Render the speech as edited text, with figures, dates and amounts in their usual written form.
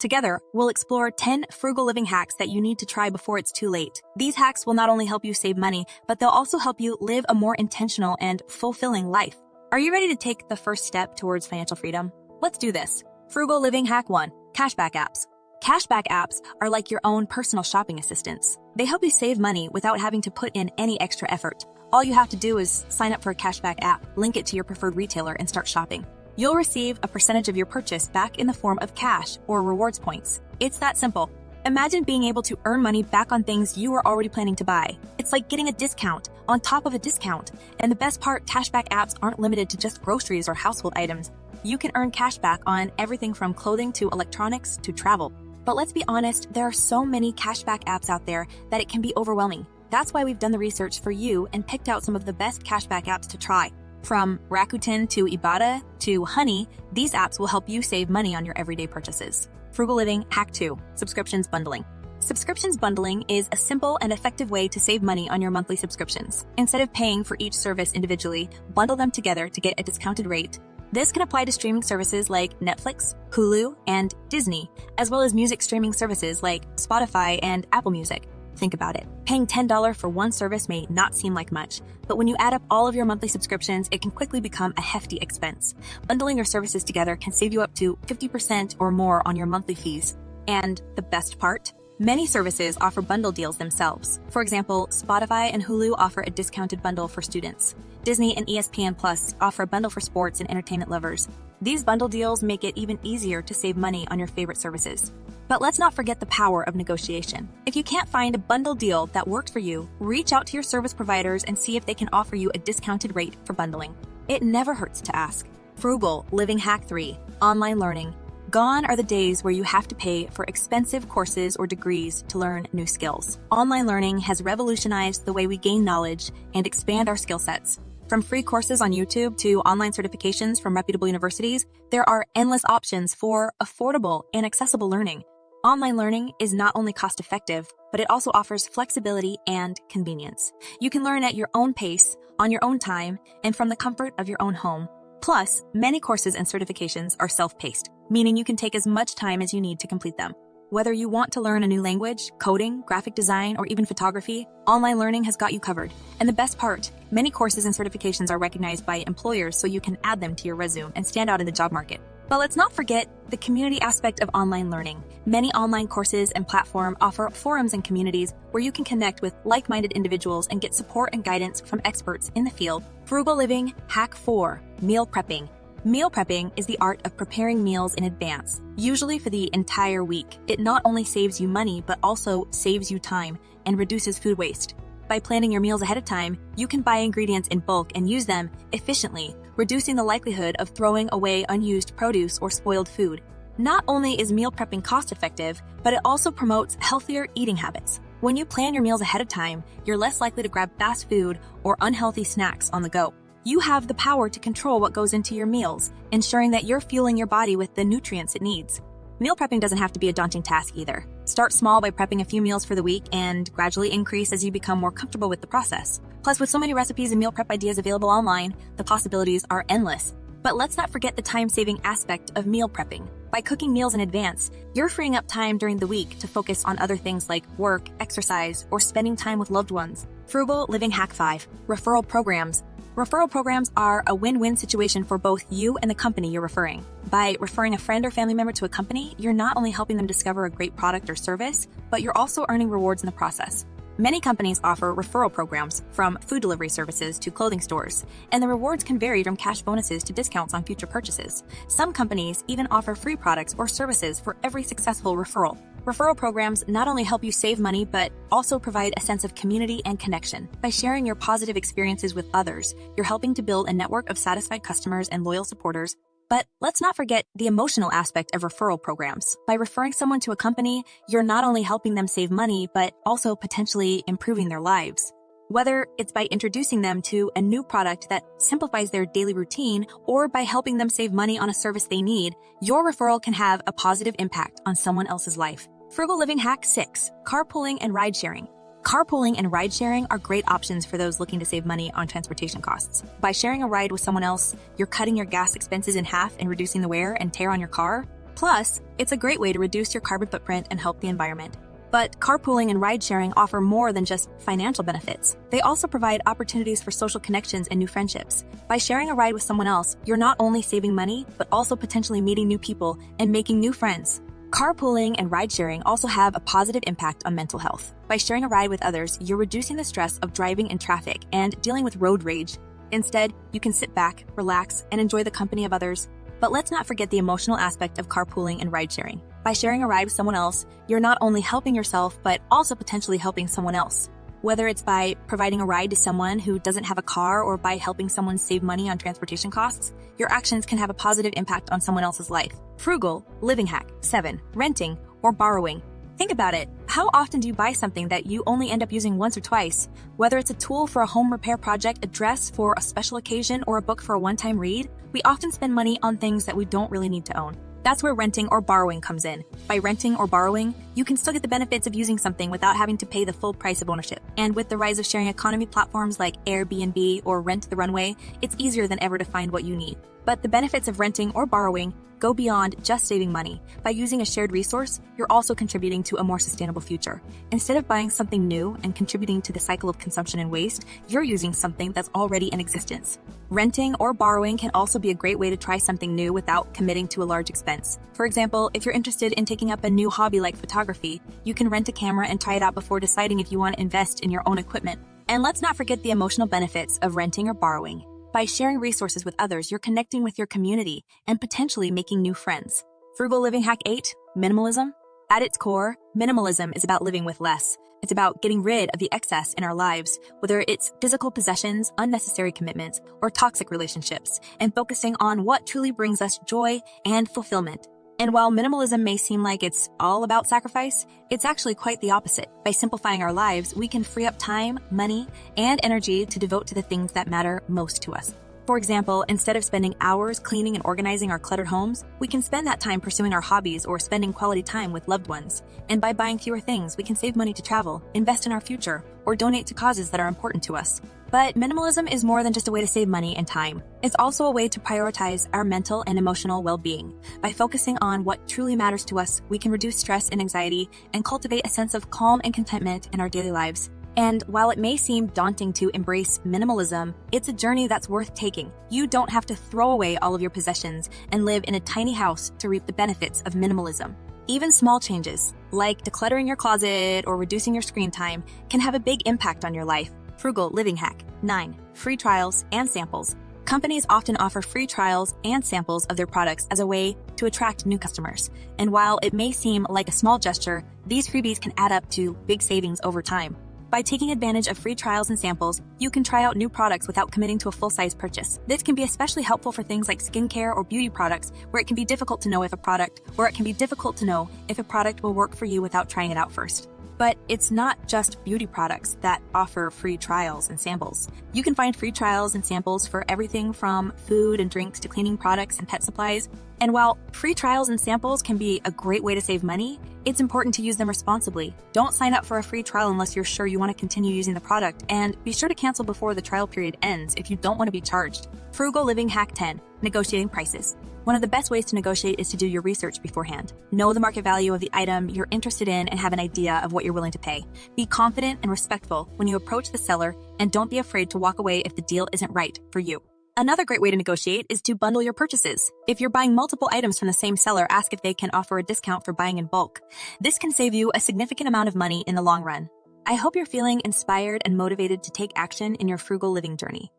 Together, we'll explore 10 frugal living hacks that you need to try before it's too late. These hacks will not only help you save money, but they'll also help you live a more intentional and fulfilling life. Are you ready to take the first step towards financial freedom? Let's do this. Frugal living hack 1. Cashback apps. Cashback apps are like your own personal shopping assistants. They help you save money without having to put in any extra effort. All you have to do is sign up for a cashback app, link it to your preferred retailer, and start shopping. You'll receive a percentage of your purchase back in the form of cash or rewards points. It's that simple. Imagine being able to earn money back on things you were already planning to buy. It's like getting a discount on top of a discount. And the best part, cashback apps aren't limited to just groceries or household items. You can earn cashback on everything from clothing to electronics to travel. But let's be honest, there are so many cashback apps out there that it can be overwhelming. That's why we've done the research for you and picked out some of the best cashback apps to try. From Rakuten to Ibotta to Honey, these apps will help you save money on your everyday purchases. Frugal Living Hack 2. Subscriptions Bundling. Subscriptions bundling is a simple and effective way to save money on your monthly subscriptions. Instead of paying for each service individually, bundle them together to get a discounted rate. This can apply to streaming services like Netflix, Hulu, and Disney, as well as music streaming services like Spotify and Apple Music. Think about it. Paying $10 for one service may not seem like much, but when you add up all of your monthly subscriptions, it can quickly become a hefty expense. Bundling your services together can save you up to 50% or more on your monthly fees. And the best part? Many services offer bundle deals themselves. For example, Spotify and Hulu offer a discounted bundle for students. Disney and ESPN Plus offer a bundle for sports and entertainment lovers. These bundle deals make it even easier to save money on your favorite services. But let's not forget the power of negotiation. If you can't find a bundle deal that works for you, reach out to your service providers and see if they can offer you a discounted rate for bundling. It never hurts to ask. Frugal Living Hack 3. Online Learning. Gone are the days where you have to pay for expensive courses or degrees to learn new skills. Online learning has revolutionized the way we gain knowledge and expand our skill sets. From free courses on YouTube to online certifications from reputable universities, there are endless options for affordable and accessible learning. Online learning is not only cost-effective, but it also offers flexibility and convenience. You can learn at your own pace, on your own time, and from the comfort of your own home. Plus, many courses and certifications are self-paced, meaning you can take as much time as you need to complete them. Whether you want to learn a new language, coding, graphic design, or even photography, online learning has got you covered. And the best part, many courses and certifications are recognized by employers so you can add them to your resume and stand out in the job market. But let's not forget the community aspect of online learning. Many online courses and platforms offer forums and communities where you can connect with like-minded individuals and get support and guidance from experts in the field. Frugal Living Hack 4. Meal Prepping. Meal prepping is the art of preparing meals in advance, usually for the entire week. It not only saves you money, but also saves you time and reduces food waste. By planning your meals ahead of time, you can buy ingredients in bulk and use them efficiently, reducing the likelihood of throwing away unused produce or spoiled food. Not only is meal prepping cost-effective, but it also promotes healthier eating habits. When you plan your meals ahead of time, you're less likely to grab fast food or unhealthy snacks on the go. You have the power to control what goes into your meals, ensuring that you're fueling your body with the nutrients it needs. Meal prepping doesn't have to be a daunting task either. Start small by prepping a few meals for the week and gradually increase as you become more comfortable with the process. Plus, with so many recipes and meal prep ideas available online, the possibilities are endless. But let's not forget the time-saving aspect of meal prepping. By cooking meals in advance, you're freeing up time during the week to focus on other things like work, exercise, or spending time with loved ones. Frugal Living Hack 5. Referral Programs. Referral programs are a win-win situation for both you and the company you're referring. By referring a friend or family member to a company, you're not only helping them discover a great product or service, but you're also earning rewards in the process. Many companies offer referral programs, from food delivery services to clothing stores, and the rewards can vary from cash bonuses to discounts on future purchases. Some companies even offer free products or services for every successful referral. Referral programs not only help you save money, but also provide a sense of community and connection. By sharing your positive experiences with others, you're helping to build a network of satisfied customers and loyal supporters. But let's not forget the emotional aspect of referral programs. By referring someone to a company, you're not only helping them save money, but also potentially improving their lives. Whether it's by introducing them to a new product that simplifies their daily routine or by helping them save money on a service they need, your referral can have a positive impact on someone else's life. Frugal Living Hack 6. Carpooling and ride sharing. Carpooling and ride sharing are great options for those looking to save money on transportation costs. By sharing a ride with someone else, you're cutting your gas expenses in half and reducing the wear and tear on your car. Plus, it's a great way to reduce your carbon footprint and help the environment. But carpooling and ride-sharing offer more than just financial benefits. They also provide opportunities for social connections and new friendships. By sharing a ride with someone else, you're not only saving money, but also potentially meeting new people and making new friends. Carpooling and ride-sharing also have a positive impact on mental health. By sharing a ride with others, you're reducing the stress of driving in traffic and dealing with road rage. Instead, you can sit back, relax, and enjoy the company of others. But let's not forget the emotional aspect of carpooling and ride-sharing. By sharing a ride with someone else, you're not only helping yourself, but also potentially helping someone else. Whether it's by providing a ride to someone who doesn't have a car or by helping someone save money on transportation costs, your actions can have a positive impact on someone else's life. Frugal living hack 7. Renting or borrowing. Think about it. How often do you buy something that you only end up using once or twice? Whether it's a tool for a home repair project, a dress for a special occasion, or a book for a one-time read, we often spend money on things that we don't really need to own. That's where renting or borrowing comes in. By renting or borrowing, you can still get the benefits of using something without having to pay the full price of ownership. And with the rise of sharing economy platforms like Airbnb or Rent the Runway, it's easier than ever to find what you need. But the benefits of renting or borrowing go beyond just saving money. By using a shared resource, you're also contributing to a more sustainable future. Instead of buying something new and contributing to the cycle of consumption and waste, you're using something that's already in existence. Renting or borrowing can also be a great way to try something new without committing to a large expense. For example, if you're interested in taking up a new hobby like photography, you can rent a camera and try it out before deciding if you want to invest in your own equipment. And let's not forget the emotional benefits of renting or borrowing. By sharing resources with others, you're connecting with your community and potentially making new friends. Frugal living hack 8, minimalism. At its core, minimalism is about living with less. It's about getting rid of the excess in our lives, whether it's physical possessions, unnecessary commitments, or toxic relationships, and focusing on what truly brings us joy and fulfillment. And while minimalism may seem like it's all about sacrifice, it's actually quite the opposite. By simplifying our lives, we can free up time, money, and energy to devote to the things that matter most to us. For example, instead of spending hours cleaning and organizing our cluttered homes, we can spend that time pursuing our hobbies or spending quality time with loved ones. And by buying fewer things, we can save money to travel, invest in our future, or donate to causes that are important to us. But minimalism is more than just a way to save money and time. It's also a way to prioritize our mental and emotional well-being. By focusing on what truly matters to us, we can reduce stress and anxiety and cultivate a sense of calm and contentment in our daily lives. And while it may seem daunting to embrace minimalism, it's a journey that's worth taking. You don't have to throw away all of your possessions and live in a tiny house to reap the benefits of minimalism. Even small changes, like decluttering your closet or reducing your screen time, can have a big impact on your life. Frugal living hack 9. Free trials and samples. Companies often offer free trials and samples of their products as a way to attract new customers. And while it may seem like a small gesture, these freebies can add up to big savings over time. By taking advantage of free trials and samples, you can try out new products without committing to a full-size purchase. This can be especially helpful for things like skincare or beauty products, where it can be difficult to know if a product will work for you without trying it out first. But it's not just beauty products that offer free trials and samples. You can find free trials and samples for everything from food and drinks to cleaning products and pet supplies. And while free trials and samples can be a great way to save money, it's important to use them responsibly. Don't sign up for a free trial unless you're sure you want to continue using the product, and be sure to cancel before the trial period ends if you don't want to be charged. Frugal living hack 10. Negotiating prices. One of the best ways to negotiate is to do your research beforehand. Know the market value of the item you're interested in and have an idea of what you're willing to pay. Be confident and respectful when you approach the seller, and don't be afraid to walk away if the deal isn't right for you. Another great way to negotiate is to bundle your purchases. If you're buying multiple items from the same seller, ask if they can offer a discount for buying in bulk. This can save you a significant amount of money in the long run. I hope you're feeling inspired and motivated to take action in your frugal living journey.